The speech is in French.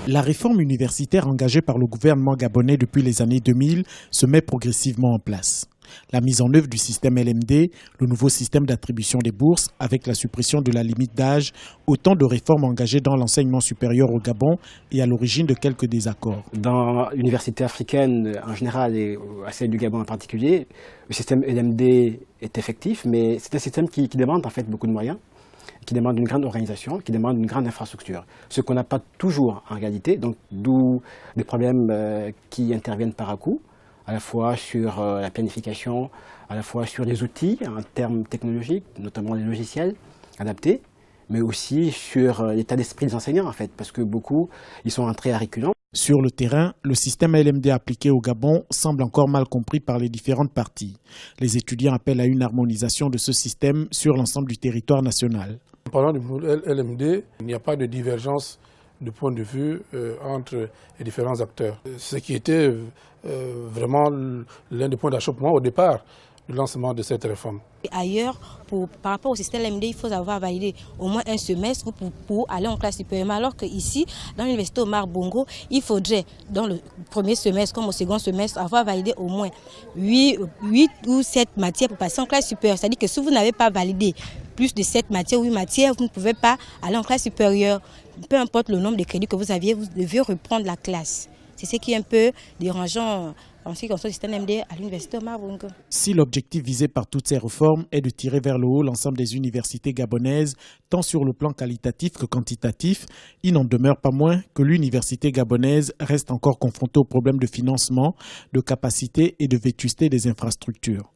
La réforme universitaire engagée par le gouvernement gabonais depuis les années 2000 se met progressivement en place. La mise en œuvre du système LMD, le nouveau système d'attribution des bourses avec la suppression de la limite d'âge, autant de réformes engagées dans l'enseignement supérieur au Gabon et à l'origine de quelques désaccords. Dans l'université africaine en général et à celle du Gabon en particulier, le système LMD est effectif, mais c'est un système qui demande en fait beaucoup de moyens, qui demande une grande organisation, qui demande une grande infrastructure. Ce qu'on n'a pas toujours en réalité, donc d'où des problèmes qui interviennent par à coup, à la fois sur la planification, à la fois sur les outils en termes technologiques, notamment les logiciels adaptés, mais aussi sur l'état d'esprit des enseignants en fait, parce que beaucoup, ils sont entrés à reculons. Sur le terrain, le système LMD appliqué au Gabon semble encore mal compris par les différentes parties. Les étudiants appellent à une harmonisation de ce système sur l'ensemble du territoire national. En parlant du LMD, il n'y a pas de divergence de point de vue entre les différents acteurs. Ce qui était vraiment l'un des points d'achoppement au départ du lancement de cette réforme. Ailleurs, par rapport au système LMD, il faut avoir validé au moins un semestre pour aller en classe supérieure. Alors qu'ici, dans l'université Omar Bongo, il faudrait, dans le premier semestre comme au second semestre, avoir validé au moins 8 ou 7 matières pour passer en classe supérieure. C'est-à-dire que si vous n'avez pas validé plus de 7 matières ou 8 matières, vous ne pouvez pas aller en classe supérieure. Peu importe le nombre de crédits que vous aviez, vous devez reprendre la classe. C'est ce qui est un peu dérangeant en ce qui concerne le système LMD à l'université Omar Bongo. Si l'objectif visé par toutes ces réformes est de tirer vers le haut l'ensemble des universités gabonaises, tant sur le plan qualitatif que quantitatif, il n'en demeure pas moins que l'université gabonaise reste encore confrontée aux problèmes de financement, de capacité et de vétusté des infrastructures.